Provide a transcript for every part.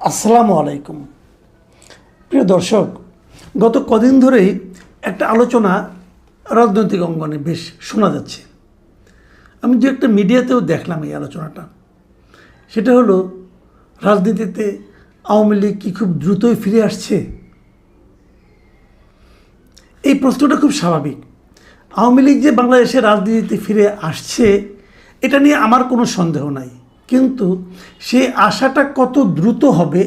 আসসালামু আলাইকুম। প্রিয় দর্শক, গত কদিন ধরেই একটা আলোচনা রাজনৈতিক অঙ্গনে বেশ শোনা যাচ্ছে। আমি যে একটা মিডিয়াতেও দেখলাম এই আলোচনাটা, সেটা হলো রাজনীতিতে আওয়ামী লীগ কি খুব দ্রুতই ফিরে আসছে? এই প্রশ্নটা খুব স্বাভাবিক। আওয়ামী লীগ যে বাংলাদেশের রাজনীতিতে ফিরে আসছে এটা নিয়ে আমার কোনো সন্দেহ নাই, কিন্তু সেই আশাটা কত দ্রুত হবে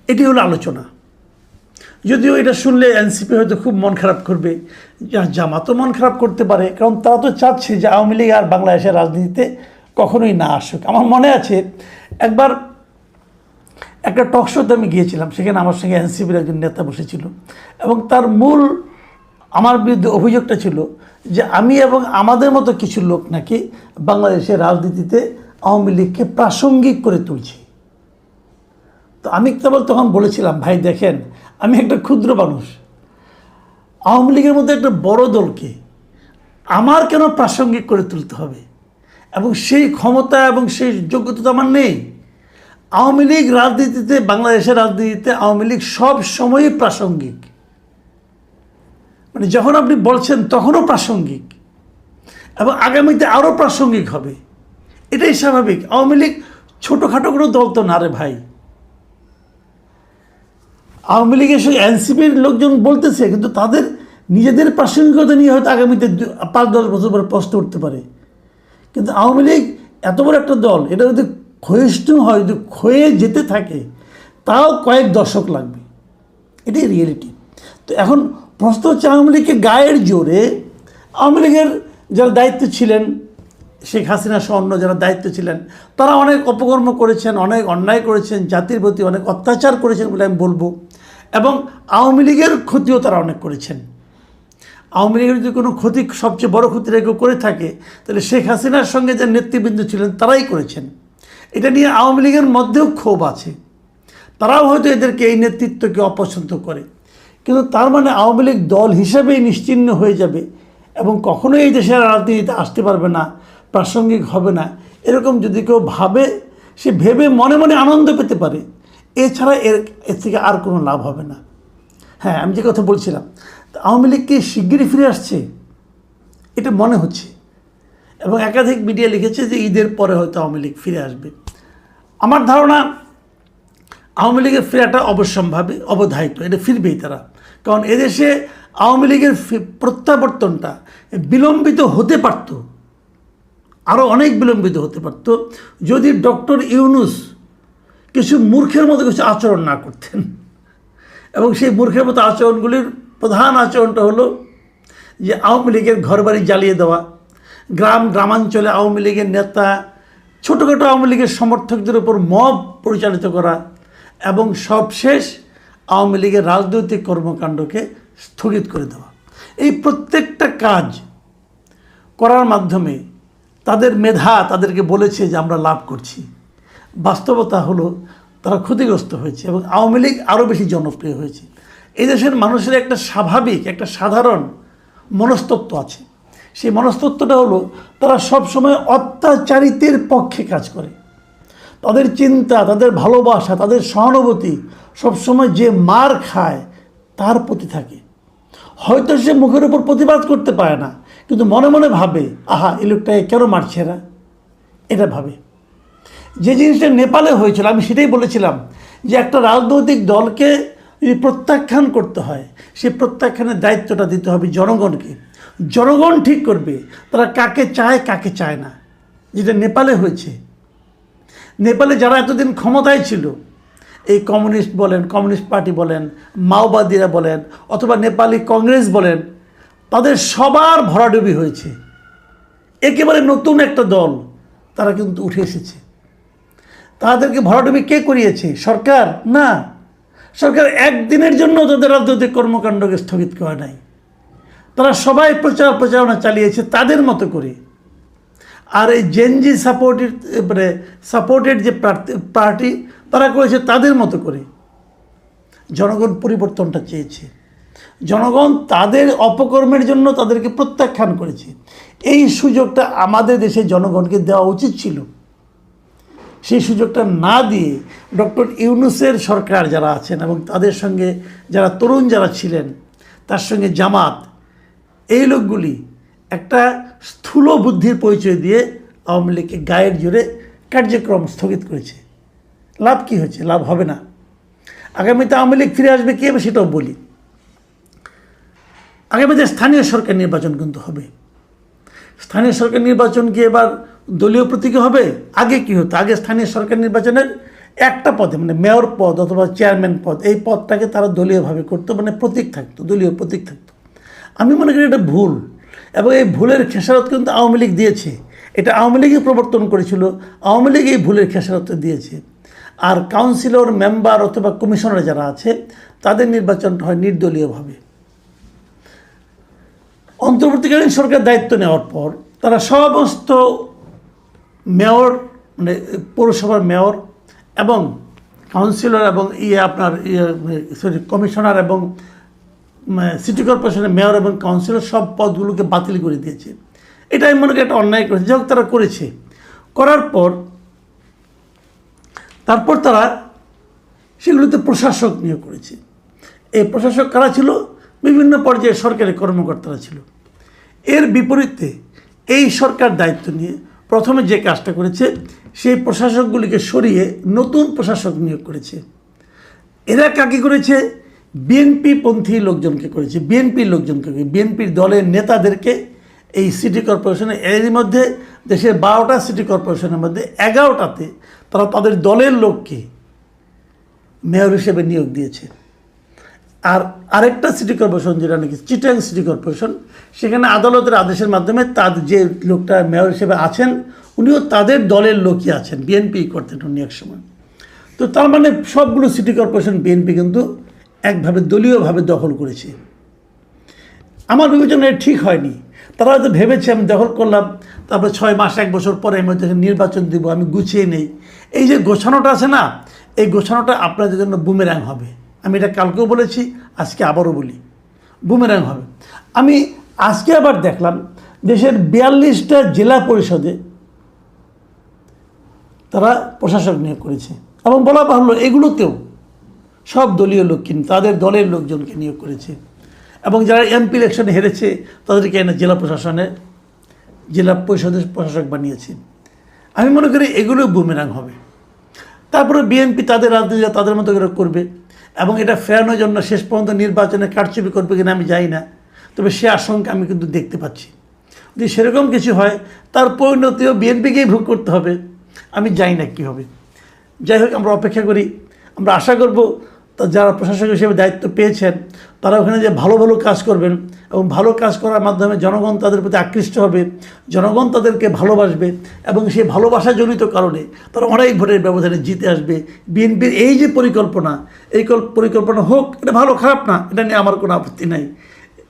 এটি হলো আলোচনা। যদিও এটা শুনলে এনসিপি হয়তো খুব মন খারাপ করবে, জামাতও মন খারাপ করতে পারে, কারণ তারা তো চাচ্ছে যে আওয়ামী লীগ আর বাংলাদেশের রাজনীতিতে কখনোই না আসুক। আমার মনে আছে একবার একটা টক শোতে আমি গিয়েছিলাম, সেখানে আমার সঙ্গে এনসিপির একজন নেতা বসেছিল এবং তার মূল আমার বিরুদ্ধে অভিযোগটা ছিল যে আমি এবং আমাদের মতো কিছু লোক নাকি বাংলাদেশের রাজনীতিতে আওয়ামী লীগকে প্রাসঙ্গিক করে তুলছি। তো আমি কেবল তখন বলেছিলাম, ভাই দেখেন, আমি একটা ক্ষুদ্র মানুষ, আওয়ামী লীগের মধ্যে একটা বড় দলকে আমার কেন প্রাসঙ্গিক করে তুলতে হবে, এবং সেই ক্ষমতা এবং সেই যোগ্যতা তো আমার নেই। আওয়ামী লীগ রাজনীতিতে, বাংলাদেশের রাজনীতিতে আওয়ামী লীগ সব সময়ই প্রাসঙ্গিক, মানে যখন আপনি বলছেন তখনও প্রাসঙ্গিক এবং আগামীতে আরও প্রাসঙ্গিক হবে, এটাই স্বাভাবিক। আওয়ামী লীগ ছোটোখাটো কোনো দল তো না রে ভাই। আওয়ামী লীগের সঙ্গে এনসিপির লোকজন বলতেছে, কিন্তু তাদের নিজেদের প্রাসঙ্গিকতা নিয়ে হয়তো আগামীতে 5-10 বছর পরে প্রশ্ন উঠতে পারে। কিন্তু আওয়ামী লীগ এত বড় একটা দল, এটা যদি ক্ষয়িষ্ণু হয়, যদি ক্ষয়ে যেতে থাকে, তাও কয়েক দশক লাগবে, এটাই রিয়েলিটি। তো এখন প্রশ্ন হচ্ছে, আওয়ামী লীগকে গায়ের জোরে, আওয়ামী লীগের যারা দায়িত্ব ছিলেন, শেখ হাসিনা সহ অন্য যারা দায়িত্ব ছিলেন, তারা অনেক অপকর্ম করেছেন, অনেক অন্যায় করেছেন, জাতির প্রতি অনেক অত্যাচার করেছেন বলে আমি বলবো, এবং আওয়ামী লীগের ক্ষতিও তারা অনেক করেছেন। আওয়ামী লীগের যদি কোনো ক্ষতি, সবচেয়ে বড় ক্ষতিটা কেউ করে থাকে, তাহলে শেখ হাসিনার সঙ্গে যে নেতৃবৃন্দ ছিলেন তারাই করেছেন। এটা নিয়ে আওয়ামী লীগের মধ্যেও ক্ষোভ আছে, তারাও হয়তো এদেরকে, এই নেতৃত্বকে অপছন্দ করে। কিন্তু তার মানে আওয়ামী লীগ দল হিসাবেই নিশ্চিহ্ন হয়ে যাবে এবং কখনোই এই দেশের রাজনীতিতে আসতে পারবে না, প্রাসঙ্গিক হবে না, এরকম যদি কেউ ভাবে, সে ভেবে মনে মনে আনন্দ পেতে পারে, এছাড়া এর থেকে আর কোনো লাভ হবে না। হ্যাঁ, আমি যে কথা বলছিলাম, আওয়ামী লীগ কি শিগগিরই ফিরে আসছে এটা মনে হচ্ছে, এবং একাধিক মিডিয়া লিখেছে যে ঈদের পরে হয়তো আওয়ামী লীগ ফিরে আসবে। আমার ধারণা আওয়ামী লীগের ফেরাটা অবশ্যম্ভাবী, অবধারিত, এটা ফিরবেই তারা। কারণ এদেশে আওয়ামী লীগের প্রত্যাবর্তনটা বিলম্বিত হতে পারত, আরও অনেক বিলম্বিত হতে পারত, যদি ডক্টর ইউনূস কিছু মূর্খের মতো কিছু আচরণ না করতেন। এবং সেই মূর্খের মতো আচরণগুলির প্রধান আচরণটা হলো যে আওয়ামী লীগের ঘরবাড়ি জ্বালিয়ে দেওয়া, গ্রামাঞ্চলে আওয়ামী লীগের নেতা, ছোটোখাটো আওয়ামী লীগের সমর্থকদের উপর মব পরিচালিত করা, এবং সবশেষ আওয়ামী লীগের রাজনৈতিক কর্মকাণ্ডকে স্থগিত করে দেওয়া। এই প্রত্যেকটা কাজ করার মাধ্যমে তাদের মেধা তাদেরকে বলেছে যে আমরা লাভ করছি, বাস্তবতা হলো তারা ক্ষতিগ্রস্ত হয়েছে এবং আওয়ামী লীগ আরও বেশি জনপ্রিয় হয়েছে। এই দেশের মানুষের একটা স্বাভাবিক, একটা সাধারণ মনস্তত্ত্ব আছে। সেই মনস্তত্ত্বটা হলো, তারা সবসময় অত্যাচারিতের পক্ষে কাজ করে। তাদের চিন্তা, তাদের ভালোবাসা, তাদের সহানুভূতি সবসময় যে মার খায় তার প্রতি থাকে। হয়তো সে মুখের উপর প্রতিবাদ করতে পারে না, কিন্তু মনে মনে ভাবে, আহা, এই লোকটাকে কেন মারছে এরা, এটা ভাবে। যে জিনিসটা নেপালে হয়েছিল, আমি সেটাই বলেছিলাম যে একটা রাজনৈতিক দলকে যদি প্রত্যাখ্যান করতে হয়, সেই প্রত্যাখ্যানের দায়িত্বটা দিতে হবে জনগণকে। জনগণ ঠিক করবে তারা কাকে চায়, কাকে চায় না, যেটা নেপালে হয়েছে। নেপালে যারা এতদিন ক্ষমতায় ছিল, এই কমিউনিস্ট বলেন, কমিউনিস্ট পার্টি বলেন, মাওবাদীরা বলেন, অথবা নেপালি কংগ্রেস বলেন, তাদের সবার ভরাডুবি হয়েছে। একেবারে নতুন একটা দল তারা কিন্তু উঠে এসেছে। তাদেরকে ভরাডুবি কে করিয়েছে? সরকার না। সরকার একদিনের জন্য তাদের রাজনৈতিক কর্মকাণ্ডকে স্থগিত করে নাই। তারা সবাই প্রচারণা চালিয়েছে তাদের মতো করে। আর এই জেনজি সাপোর্টেড যে পার্টি, তারা করেছে তাদের মতো করে। জনগণ পরিবর্তনটা চেয়েছে, জনগণ তাদের অপকর্মের জন্য তাদেরকে প্রত্যাখ্যান করেছে। এই সুযোগটা আমাদের দেশের জনগণকে দেওয়া উচিত ছিল, সেই সুযোগটা না দিয়ে ডক্টর ইউনূসের সরকার যারা আছেন এবং তাদের সঙ্গে যারা তরুণ যারা ছিলেন, তার সঙ্গে জামাত, এই লোকগুলি একটা স্থূল বুদ্ধির পরিচয় দিয়ে আওয়ামী লীগকে গায়ের জোরে কার্যক্রম স্থগিত করেছে। লাভ কি হয়েছে? লাভ হবে না। আগামীতে আওয়ামী লীগ ফিরে আসবে কি হবে সেটাও বলি। আগামীতে স্থানীয় সরকার নির্বাচন কিন্তু হবে। স্থানীয় সরকার নির্বাচন কি এবার দলীয় প্রতীকে হবে? আগে কি হতো? আগে স্থানীয় সরকার নির্বাচনের একটা পদে, মানে মেয়র পদ অথবা চেয়ারম্যান পদ, এই পদটাকে তারা দলীয়ভাবে করতো, মানে প্রতীক থাকতো, দলীয় প্রতীক থাকতো। আমি মনে করি এটা ভুল, এবং এই ভুলের খেসারত কিন্তু আওয়ামী লীগ দিয়েছে। এটা আওয়ামী লীগই প্রবর্তন করেছিল, আওয়ামী লীগ এই ভুলের খেসারত দিয়েছে। আর কাউন্সিলর, মেম্বার অথবা কমিশনার যারা আছে তাদের নির্বাচনটা হয় নির্দলীয়ভাবে। অন্তর্বর্তীকালীন সরকার দায়িত্ব নেওয়ার পর তারা সমস্ত মেয়র, মানে পৌরসভার মেয়র এবং কাউন্সিলর এবং কমিশনার এবং সিটি কর্পোরেশনের মেয়র এবং কাউন্সিলর সব পদগুলোকে বাতিল করে দিয়েছে। এটা আমি মনে করি একটা অন্যায় করেছে। যাই হোক, তারা করেছে। করার পর তারপর তারা সেগুলোতে প্রশাসক নিয়োগ করেছে। এই প্রশাসক কারা ছিল? বিভিন্ন পর্যায়ে সরকারি কর্মকর্তারা ছিল। এর বিপরীতে এই সরকার দায়িত্ব নিয়ে প্রথমে যে কাজটা করেছে, সেই প্রশাসকগুলিকে সরিয়ে নতুন প্রশাসক নিয়োগ করেছে। এরা কাকে করেছে? বিএনপি পন্থী লোকজনকে করেছে, বিএনপির লোকজনকে, বিএনপির দলের নেতাদেরকে এই সিটি কর্পোরেশনে। এরই মধ্যে দেশের 12টা সিটি কর্পোরেশনের মধ্যে 11টাতে তারা তাদের দলের লোককে মেয়র হিসেবে নিয়োগ দিয়েছে। আর আরেকটা সিটি কর্পোরেশন, যেটা নাকি চিটাং সিটি কর্পোরেশন, সেখানে আদালতের আদেশের মাধ্যমে তার যে লোকটা মেয়র হিসেবে আছেন উনিও তাদের দলের লোকই আছেন, বিএনপি করতেন উনি এক সময়। তো তার মানে সবগুলো সিটি কর্পোরেশন বিএনপি কিন্তু একভাবে দলীয়ভাবে দখল করেছে। আমার বিবেচনায় ঠিক হয়নি। তারা হয়তো ভেবেছে আমি দখল করলাম, তারপরে 6 মাস 1 বছর পরে আমি নির্বাচন দিব, আমি গুছিয়ে নেই। এই যে গোছানোটা আছে না, এই গোছানোটা আপনাদের জন্য বুমেরাং হবে। আমি এটা কালকেও বলেছি, আজকে আবারও বলি, বুমেরাং হবে। আমি আজকে আবার দেখলাম দেশের 42টা জেলা পরিষদে তারা প্রশাসক নিয়োগ করেছে, এবং বলা বাহুল্য এগুলোতেও সব দলীয় লোক কিন্তু তাদের দলের লোকজনকে নিয়োগ করেছে। এবং যারা এমপি ইলেকশনে হেরেছে তাদেরকে এনে জেলা প্রশাসনে, জেলা পরিষদের প্রশাসক বানিয়েছে। আমি মনে করি এগুলো বুমেরাং হবে। তারপরে বিএনপি তাদের রাজনীতি তাদের মতো করে করবে, এবং এটা ফেরানোর জন্য শেষ পর্যন্ত নির্বাচনে কারচুপি করবে কিনা আমি জানি না, তবে সে আশঙ্কা আমি কিন্তু দেখতে পাচ্ছি। যদি সেরকম কিছু হয় তার পরিণতিও বিএনপিকেই ভোগ করতে হবে। আমি জানি না কী হবে। যাই হোক, আমরা অপেক্ষা করি। আমরা আশা করব যারা প্রশাসক হিসেবে দায়িত্ব পেয়েছেন তারা ওখানে যে ভালো ভালো কাজ করবেন, এবং ভালো কাজ করার মাধ্যমে জনগণ তাদের প্রতি আকৃষ্ট হবে, জনগণ তাদেরকে ভালোবাসবে, এবং সেই ভালোবাসাজনিত কারণে তারা অনেক ভোটের ব্যবধানে জিতে আসবে। বিএনপির এই যে পরিকল্পনা, এই পরিকল্পনা হোক, এটা ভালো খারাপ না, এটা নিয়ে আমার কোনো আপত্তি নাই।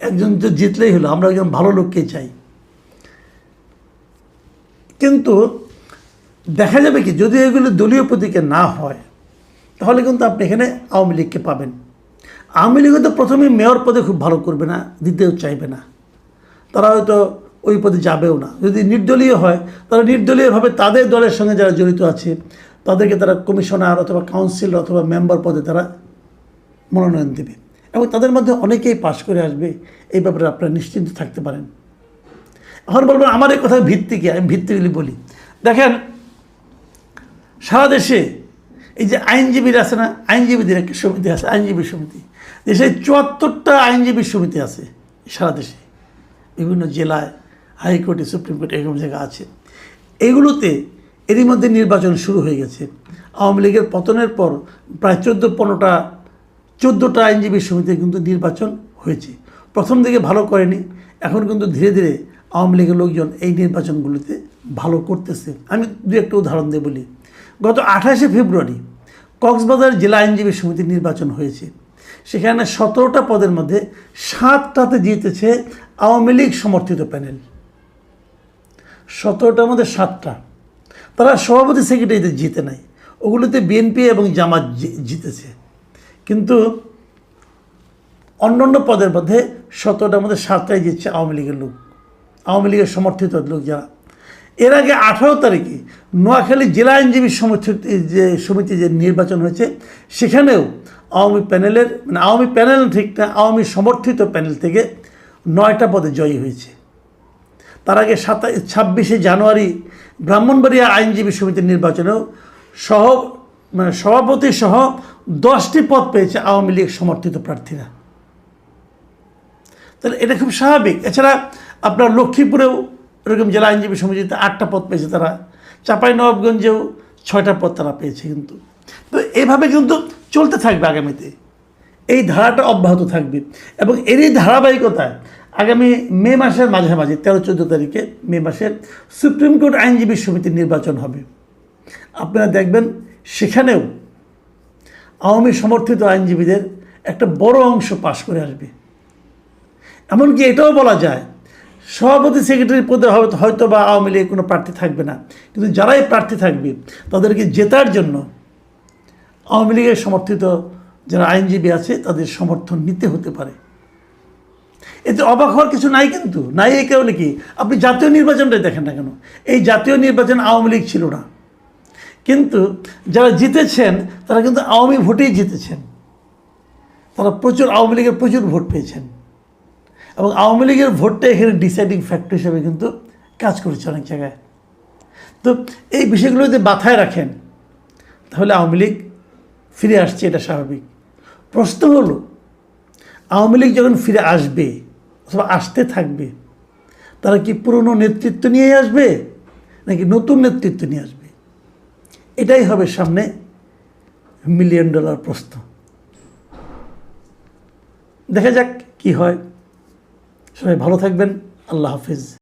একজন তো জিতলেই হলো, আমরা একজন ভালো লোককে চাই। কিন্তু দেখা যাবে কি, যদি এগুলো দলীয় প্রতীকে না হয় তাহলে কিন্তু আপনি এখানে আওয়ামী লীগকে পাবেন। আওয়ামী লীগ হয়তো প্রথমেই মেয়র পদে খুব ভালো করবে না, দিতেও চাইবে না, তারা হয়তো ওই পদে যাবেও না। যদি নির্দলীয় হয় তারা নির্দলীয়ভাবে তাদের দলের সঙ্গে যারা জড়িত আছে তাদেরকে তারা কমিশনার অথবা কাউন্সিলর অথবা মেম্বার পদে তারা মনোনয়ন দেবে, এবং তাদের মধ্যে অনেকেই পাশ করে আসবে। এই ব্যাপারে আপনারা নিশ্চিন্ত থাকতে পারেন। এখন বলবেন আমার এই কথার ভিত্তি কি? আমি ভিত্তিগুলি বলি। দেখেন, সারা দেশে এই যে আইনজীবীরা আছে না, আইনজীবীদের একটা সমিতি আছে, আইনজীবী সমিতি। দেশে 74টা আইনজীবী সমিতি আছে সারা দেশে, বিভিন্ন জেলায়, হাইকোর্টে, সুপ্রিম কোর্টে, এরকম জায়গা আছে। এইগুলোতে এরই মধ্যে নির্বাচন শুরু হয়ে গেছে। আওয়ামী লীগের পতনের পর প্রায় 14টা আইনজীবী সমিতি কিন্তু নির্বাচন হয়েছে। প্রথম দিকে ভালো করেনি, এখন কিন্তু ধীরে ধীরে আওয়ামী লীগের লোকজন এই নির্বাচনগুলিতে ভালো করতেছে। আমি দু একটা উদাহরণ দিয়ে বলি। গত 28শে ফেব্রুয়ারি কক্সবাজার জেলা আইনজীবী সমিতির নির্বাচন হয়েছে। সেখানে 17টা পদের মধ্যে 7টাতে জিতেছে আওয়ামী লীগ সমর্থিত প্যানেল। 17টার মধ্যে 7টা। তারা সভাপতি সেক্রেটারিতে জিতে নাই, ওগুলোতে বিএনপি এবং জামাত জিতেছে। কিন্তু অন্যান্য পদের মধ্যে 17টার মধ্যে 7টাই জিতছে আওয়ামী লীগের লোক, আওয়ামী লীগের সমর্থিত লোক যারা। এর আগে 18 তারিখে নোয়াখালী জেলা আইনজীবী সমিতি যে নির্বাচন হয়েছে, সেখানেও আওয়ামী প্যানেলের, মানে আওয়ামী প্যানেল ঠিক না, আওয়ামী সমর্থিত প্যানেল থেকে 9টা পদে জয়ী হয়েছে। তার আগে 26শে জানুয়ারি ব্রাহ্মণবাড়িয়া আইনজীবী সমিতির নির্বাচনেও সভাপতি সহ 10টি পদ পেয়েছে আওয়ামী লীগ সমর্থিত প্রার্থীরা। তাহলে এটা খুব স্বাভাবিক। এছাড়া আপনার লক্ষ্মীপুরেও এরকম জেলা আইনজীবী সমিতিতে 8টা পদ পেয়েছে তারা, চাঁপাইনবাবগঞ্জেও 6টা পদ তারা পেয়েছে। কিন্তু তো এইভাবে কিন্তু চলতে থাকবে আগামীতে, এই ধারাটা অব্যাহত থাকবে। এবং এরই ধারাবাহিকতায় আগামী মে মাসের মাঝামাঝি 13-14 তারিখে মে মাসের সুপ্রিম কোর্ট আইনজীবী সমিতির নির্বাচন হবে। আপনারা দেখবেন সেখানেও আওয়ামী সমর্থিত আইনজীবীদের একটা বড় অংশ পাশ করে আসবে। এমনকি এটাও বলা যায় সভাপতি সেক্রেটারি পদে হয়তো বা আওয়ামী লীগের কোনো প্রার্থী থাকবে না, কিন্তু যারাই প্রার্থী থাকবে তাদেরকে জেতার জন্য আওয়ামী লীগের সমর্থিত যারা আইনজীবী আছে তাদের সমর্থন নিতে হতে পারে। এতে অবাক হওয়ার কিছু নাই, কিন্তু নাই এই কারণে কি, আপনি জাতীয় নির্বাচনটাই দেখেন না কেন, এই জাতীয় নির্বাচন আওয়ামী লীগ ছিল না, কিন্তু যারা জিতেছেন তারা কিন্তু আওয়ামী ভোটেই জিতেছেন। তারা আওয়ামী লীগের প্রচুর ভোট পেয়েছেন, এবং আওয়ামী লীগের ভোটটা এখানে ডিসাইডিং ফ্যাক্টর হিসেবে কিন্তু কাজ করেছে অনেক জায়গায়। তো এই বিষয়গুলো যদি মাথায় রাখেন তাহলে আওয়ামী লীগ ফিরে আসছে, এটা স্বাভাবিক। প্রশ্ন হলো আওয়ামী লীগ যখন ফিরে আসবে অথবা আসতে থাকবে, তারা কি পুরনো নেতৃত্ব নিয়ে আসবে নাকি নতুন নেতৃত্ব নিয়ে আসবে? এটাই হবে সামনে $1 মিলিয়ন প্রশ্ন। দেখা যাক কি হয়। সবাই ভালো থাকবেন। আল্লাহ হাফিজ।